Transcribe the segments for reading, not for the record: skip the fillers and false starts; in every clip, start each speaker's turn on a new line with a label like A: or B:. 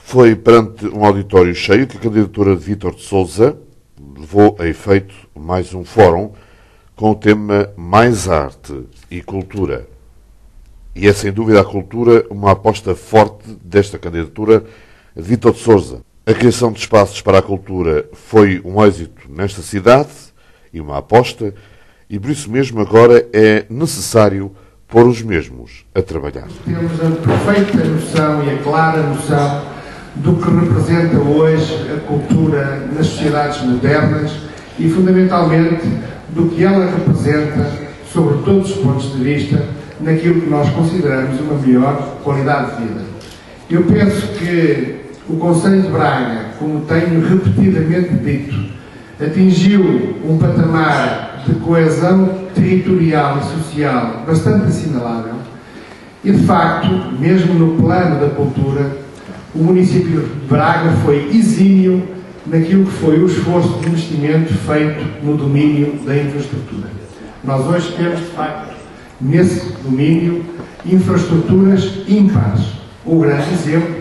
A: Foi perante um auditório cheio que a candidatura de Vítor de Sousa levou a efeito mais um fórum com o tema Mais Arte e Cultura. E é sem dúvida a cultura uma aposta forte desta candidatura de Vítor de Sousa. A criação de espaços para a cultura foi um êxito nesta cidade e uma aposta, e por isso mesmo agora é necessário pôr os mesmos a trabalhar.
B: Temos a perfeita noção e a clara noção do que representa hoje a cultura nas sociedades modernas e, fundamentalmente, do que ela representa, sobre todos os pontos de vista, naquilo que nós consideramos uma melhor qualidade de vida. Eu penso que o Conselho de Braga, como tenho repetidamente dito, atingiu um patamar de coesão territorial e social bastante assinalável e, de facto, mesmo no plano da cultura, o município de Braga foi exímio naquilo que foi o esforço de investimento feito no domínio da infraestrutura. Nós hoje temos, de facto, nesse domínio, infraestruturas ímpares. O grande exemplo,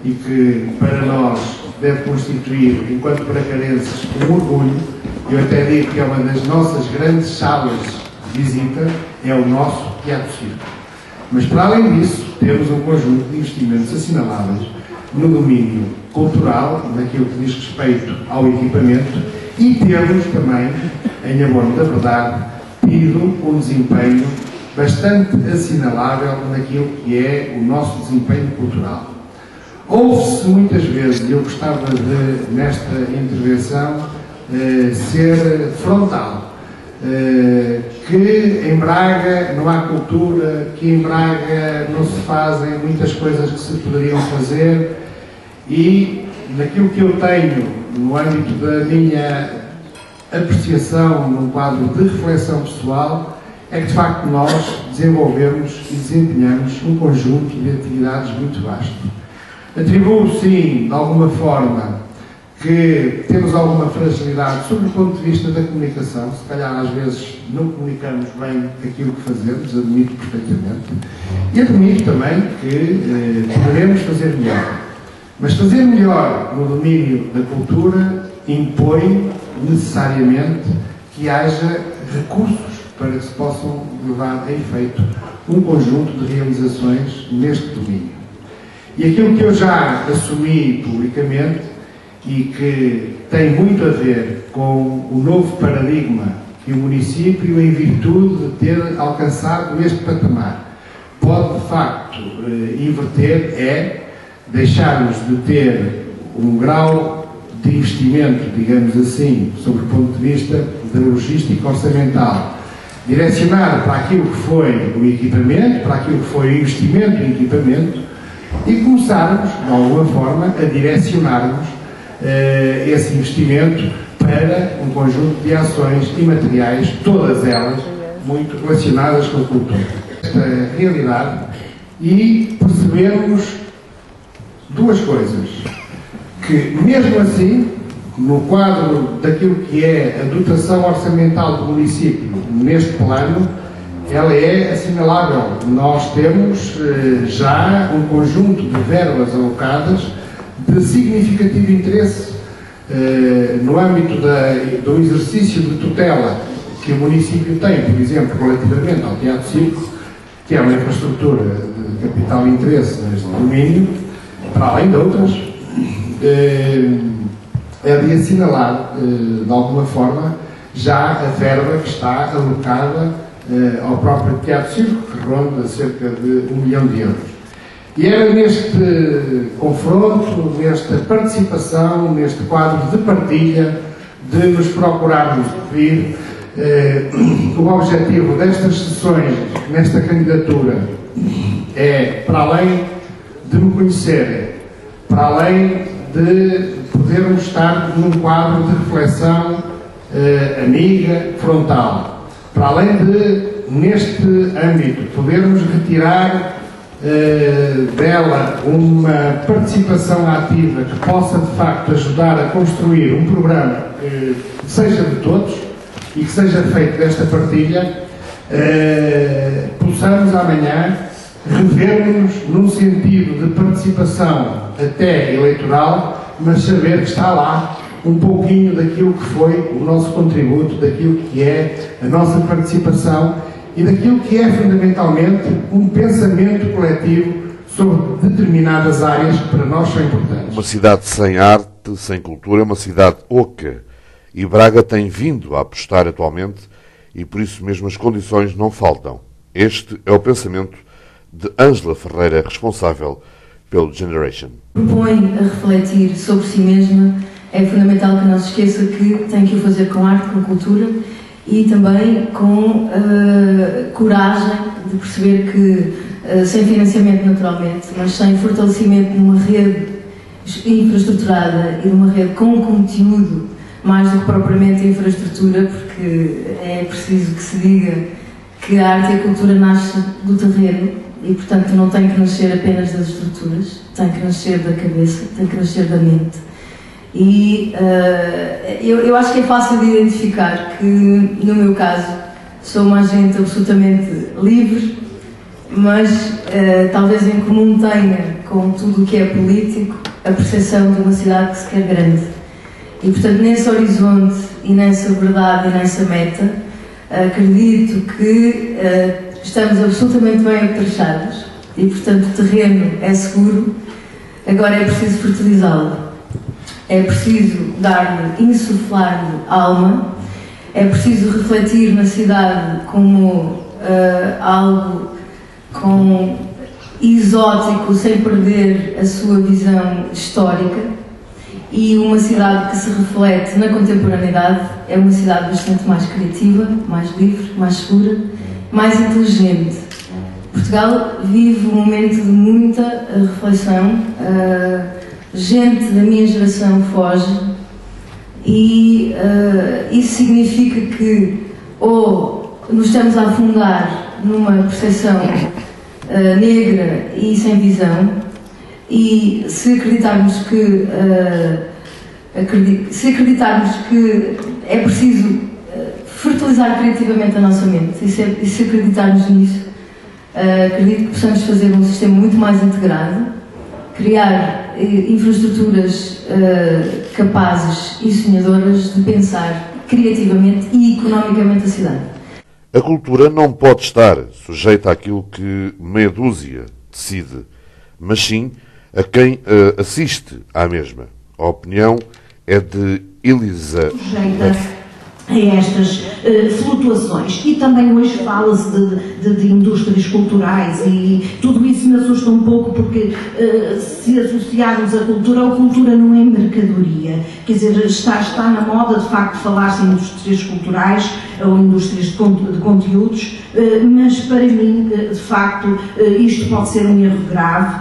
B: e que para nós deve constituir, enquanto bracarenses, um orgulho, eu até digo que é uma das nossas grandes salas de visita, é o nosso Teatro Circo. Mas, para além disso, temos um conjunto de investimentos assinaláveis no domínio cultural, naquilo que diz respeito ao equipamento, e temos também, em abono da verdade, tido um desempenho bastante assinalável naquilo que é o nosso desempenho cultural. Ouve-se muitas vezes, e eu gostava de, nesta intervenção, ser frontal, que em Braga não há cultura, que em Braga não se fazem muitas coisas que se poderiam fazer, e naquilo que eu tenho no âmbito da minha apreciação num quadro de reflexão pessoal, é que de facto nós desenvolvemos e desempenhamos um conjunto de atividades muito vasto. Atribuo, sim, de alguma forma, que temos alguma fragilidade sobre o ponto de vista da comunicação. Se calhar às vezes não comunicamos bem aquilo que fazemos, admito perfeitamente. E admito também que poderemos fazer melhor. Mas fazer melhor no domínio da cultura impõe necessariamente que haja recursos para que se possam levar a efeito um conjunto de realizações neste domínio. E aquilo que eu já assumi publicamente e que tem muito a ver com o novo paradigma que o município, em virtude de ter alcançado este patamar, pode de facto inverter, é deixarmos de ter um grau de investimento, digamos assim, sob o ponto de vista da logística orçamental, direcionado para aquilo que foi o equipamento, para aquilo que foi o investimento em equipamento, e começarmos, de alguma forma, a direcionarmos esse investimento para um conjunto de ações e materiais, todas elas muito relacionadas com a cultura. Esta realidade, e percebermos duas coisas, que mesmo assim, no quadro daquilo que é a dotação orçamental do município neste plano, ela é assinalável. Nós temos já um conjunto de verbas alocadas de significativo interesse no âmbito do exercício de tutela que o município tem, por exemplo, relativamente ao Teatro Circo, que é uma infraestrutura de capital interesse neste domínio, para além de outras, é de assinalar, de alguma forma, já a verba que está alocada ao próprio Teatro Circo, que ronda cerca de 1 milhão de euros. E era neste confronto, nesta participação, neste quadro de partilha, de nos procurarmos vir, o objetivo destas sessões, nesta candidatura, é, para além de me conhecerem, para além de podermos estar num quadro de reflexão amiga, frontal, para além de, neste âmbito, podermos retirar dela uma participação ativa que possa, de facto, ajudar a construir um programa que seja de todos e que seja feito desta partilha, possamos amanhã revermos-nos num sentido de participação até eleitoral, mas saber que está lá um pouquinho daquilo que foi o nosso contributo, daquilo que é a nossa participação e daquilo que é fundamentalmente um pensamento coletivo sobre determinadas áreas que para nós são importantes.
A: Uma cidade sem arte, sem cultura, é uma cidade oca. E Braga tem vindo a apostar atualmente e por isso mesmo as condições não faltam. Este é o pensamento de Ângela Ferreira, responsável pelo Generation.
C: Propõe a refletir sobre si mesma. É fundamental que não se esqueça que tem que o fazer com arte, com cultura e também com coragem de perceber que sem financiamento naturalmente, mas sem fortalecimento de uma rede infraestruturada e de uma rede com conteúdo mais do que propriamente infraestrutura, porque é preciso que se diga que a arte e a cultura nascem do terreno e, portanto, não tem que nascer apenas das estruturas, tem que nascer da cabeça, tem que nascer da mente. E eu acho que é fácil de identificar que, no meu caso, sou uma agente absolutamente livre, mas talvez em comum tenha com tudo o que é político a percepção de uma cidade que se quer grande. E, portanto, nesse horizonte e nessa verdade e nessa meta, acredito que estamos absolutamente bem apetrechados e, portanto, o terreno é seguro, agora é preciso fertilizá-lo. É preciso dar-lhe, insuflar-lhe alma, é preciso refletir na cidade como algo com exótico, sem perder a sua visão histórica, e uma cidade que se reflete na contemporaneidade é uma cidade bastante mais criativa, mais livre, mais segura, mais inteligente. Portugal vive um momento de muita reflexão. Gente da minha geração foge e isso significa que ou nos estamos a afundar numa percepção negra e sem visão, e se acreditarmos que é preciso fertilizar criativamente a nossa mente, e se acreditarmos nisso, acredito que possamos fazer um sistema muito mais integrado, criar infraestruturas capazes e sonhadoras de pensar criativamente e economicamente a cidade.
A: A cultura não pode estar sujeita àquilo que meia dúzia decide, mas sim a quem assiste à mesma. A opinião é de Elisa.
D: Sujeita a estas flutuações, e também hoje fala-se de indústrias culturais, e tudo isso me assusta um pouco, porque se associarmos a cultura não é mercadoria, quer dizer, está na moda de facto falar-se em indústrias culturais ou indústrias de conteúdos, mas para mim de facto isto pode ser um erro grave.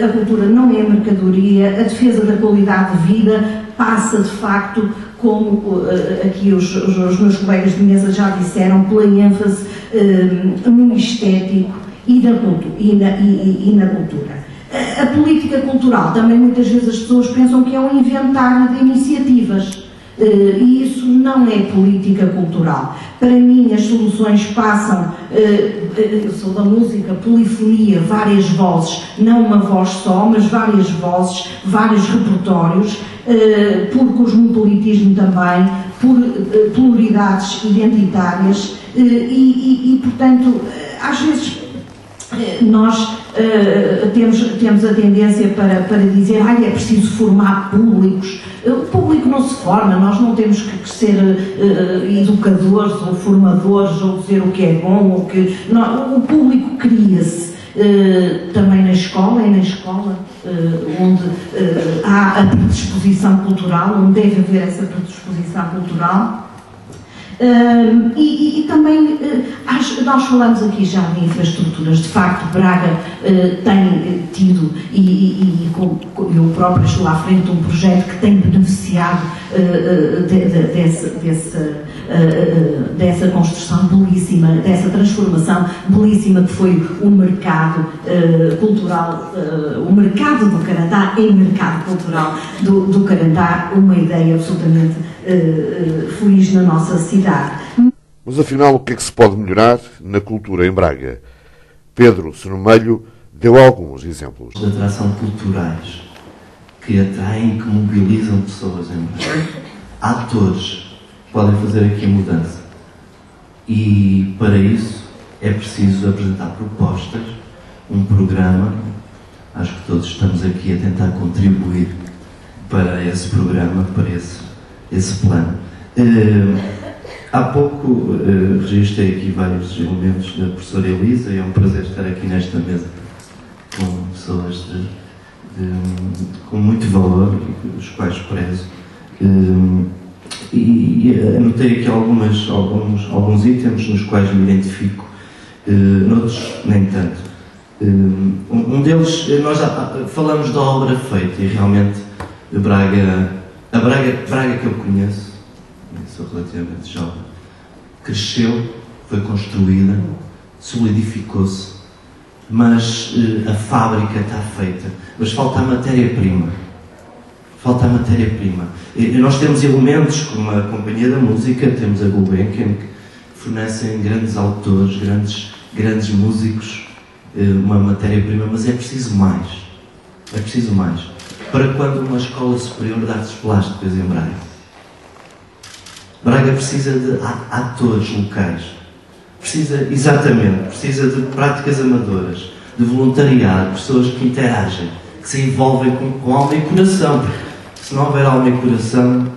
D: A cultura não é mercadoria, a defesa da qualidade de vida passa de facto, como aqui os meus colegas de mesa já disseram, pela ênfase no estético e na cultura. A política cultural, também muitas vezes as pessoas pensam que é um inventário de iniciativas, e isso não é política cultural. Para mim as soluções passam, eu sou da música, polifonia, várias vozes, não uma voz só, mas várias vozes, vários repertórios, por cosmopolitismo também, por pluralidades identitárias, e portanto, às vezes nós temos a tendência para dizer é preciso formar públicos. O público não se forma, nós não temos que ser educadores ou formadores ou dizer o que é bom, o público cria-se também na escola, onde há a predisposição cultural, onde deve haver essa predisposição cultural. E também nós falamos aqui já de infraestruturas. De facto, Braga tem tido, e eu próprio estou à frente de um projeto que tem beneficiado dessa construção belíssima, dessa transformação belíssima que foi o mercado cultural, o mercado do Carandá em mercado cultural do Carandá, uma ideia absolutamente feliz na nossa cidade.
A: Mas afinal, o que é que se pode melhorar na cultura em Braga? Pedro Sonomelho deu alguns exemplos.
E: De atração culturais que atraem, que mobilizam pessoas em Braga. Atores podem fazer aqui a mudança. E para isso é preciso apresentar propostas, um programa. Acho que todos estamos aqui a tentar contribuir para esse programa, para esse plano. Há pouco registrei aqui vários elementos da professora Elisa e é um prazer estar aqui nesta mesa com pessoas com muito valor e dos quais prezo. E anotei aqui alguns itens nos quais me identifico, noutros nem tanto. Um deles, nós já falamos da obra feita e realmente a Braga que eu conheço, sou relativamente jovem, cresceu, foi construída, solidificou-se, mas a fábrica está feita, mas falta a matéria-prima. Falta a matéria-prima. Nós temos elementos como a Companhia da Música, temos a Gulbenkian, que fornecem grandes autores, grandes músicos, uma matéria-prima, mas é preciso mais. É preciso mais. Para quando uma escola superior de artes plásticas em Braga? Braga precisa de atores locais. Precisa de práticas amadoras, de voluntariado, pessoas que interagem, que se envolvem com alma e coração. Se não houver alma e coração,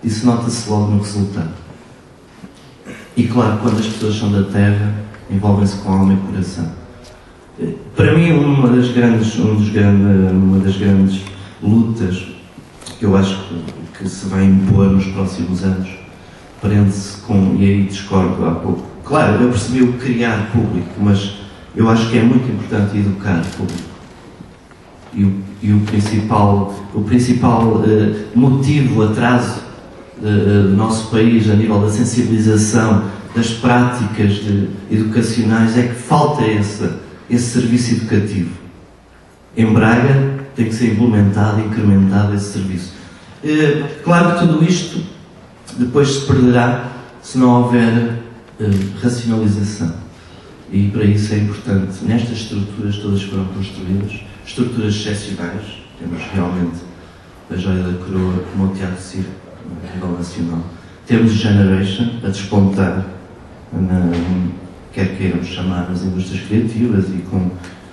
E: isso nota-se logo no resultado. E claro, quando as pessoas são da terra, envolvem-se com alma e coração. Para mim, uma das grandes lutas que eu acho que se vai impor nos próximos anos prende-se com, e aí discordo há pouco. Claro, eu percebi o criar público, mas eu acho que é muito importante educar público. E o principal motivo, atraso do nosso país a nível da sensibilização, das práticas educacionais, é que falta esse serviço educativo. Em Braga tem que ser implementado, incrementado esse serviço. Claro que tudo isto depois se perderá se não houver racionalização. E para isso é importante, nestas estruturas todas que foram construídas, estruturas excepcionais, temos realmente a joia da coroa como o Teatro Circo, a nível nacional. Temos Generation a despontar, quer queiramos chamar, nas indústrias criativas e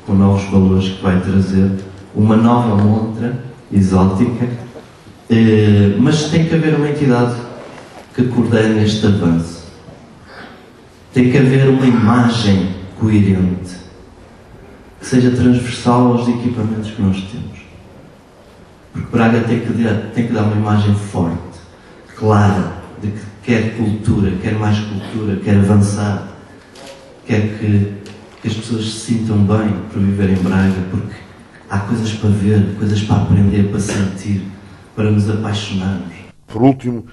E: com novos valores que vai trazer uma nova montra exótica, mas tem que haver uma entidade que coordene este avanço. Tem que haver uma imagem coerente, que seja transversal aos equipamentos que nós temos. Porque Braga tem que dar uma imagem forte, clara, de que quer cultura, quer mais cultura, quer avançar, quer que as pessoas se sintam bem por viver em Braga, porque há coisas para ver, coisas para aprender, para sentir, para nos apaixonarmos.
A: Por último,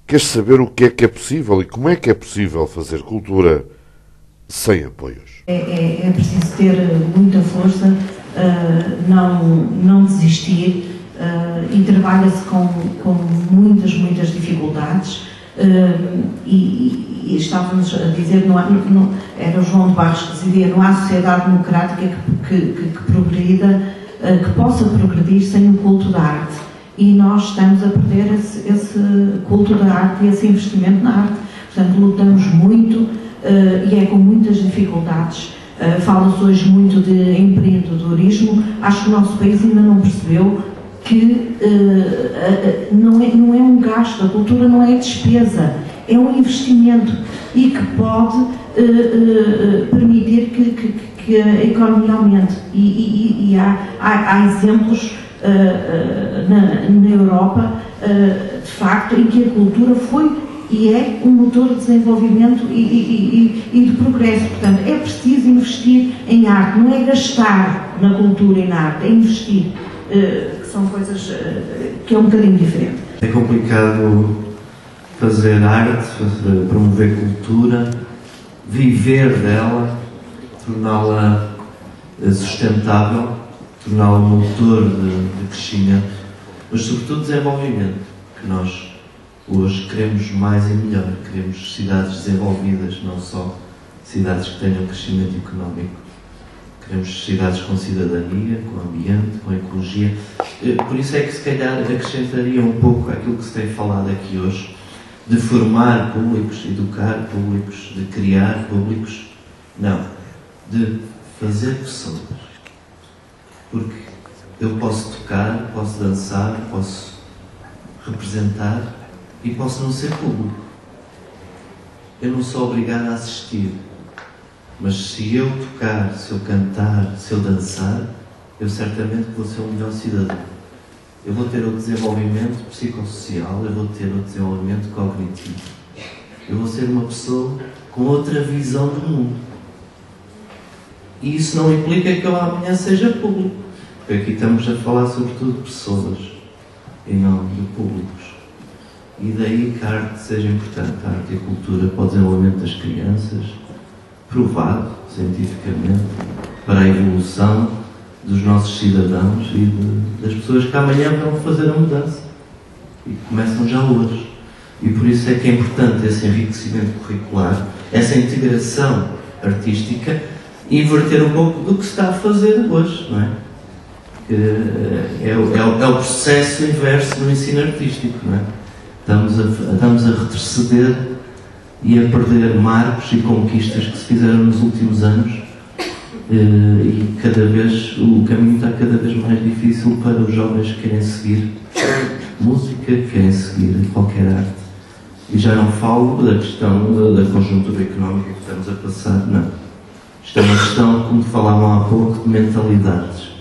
A: queres saber o que é possível e como é que é possível fazer cultura sem apoios?
D: É preciso ter muita força, não desistir, e trabalha-se com muitas dificuldades, e estávamos a dizer, era o João de Barros que dizia, não há sociedade democrática que progrida, que possa progredir sem o culto da arte. E nós estamos a perder esse culto da arte e esse investimento na arte. Portanto, lutamos muito e é com muitas dificuldades. Fala-se hoje muito de empreendedorismo. Acho que o nosso país ainda não percebeu que não é um gasto, a cultura não é despesa, é um investimento e que pode permitir que a economia aumente. E há exemplos na Europa, de facto, em que a cultura foi e é um motor de desenvolvimento e de progresso. Portanto, é preciso investir em arte, não é gastar na cultura e na arte, é investir, que são coisas que é um bocadinho diferente.
E: É complicado fazer arte, promover cultura, viver dela, torná-la sustentável, torná-la um motor de crescimento, mas sobretudo desenvolvimento, que nós hoje queremos mais e melhor, queremos cidades desenvolvidas, não só cidades que tenham crescimento económico. Queremos sociedades com cidadania, com ambiente, com ecologia. Por isso é que se calhar acrescentaria um pouco aquilo que se tem falado aqui hoje, de formar públicos, educar públicos, de criar públicos. Não, de fazer pessoas. Porque eu posso tocar, posso dançar, posso representar e posso não ser público. Eu não sou obrigado a assistir. Mas se eu tocar, se eu cantar, se eu dançar, eu certamente vou ser um melhor cidadão. Eu vou ter o desenvolvimento psicossocial, eu vou ter o desenvolvimento cognitivo. Eu vou ser uma pessoa com outra visão do mundo. E isso não implica que eu amanhã seja público. Porque aqui estamos a falar sobretudo de pessoas e não de públicos. E daí que a arte seja importante, a arte e a cultura para o desenvolvimento das crianças, provado cientificamente, para a evolução dos nossos cidadãos e das pessoas que amanhã vão fazer a mudança e que começam já hoje. E por isso é que é importante esse enriquecimento curricular, essa integração artística e inverter um pouco do que se está a fazer hoje, não é? É o processo inverso no ensino artístico, não é? Estamos a retroceder e a perder marcos e conquistas que se fizeram nos últimos anos, e cada vez o caminho está cada vez mais difícil para os jovens que querem seguir música, que querem seguir qualquer arte. E já não falo da questão da conjuntura económica que estamos a passar, não. Isto é uma questão, como falavam há pouco, de mentalidades.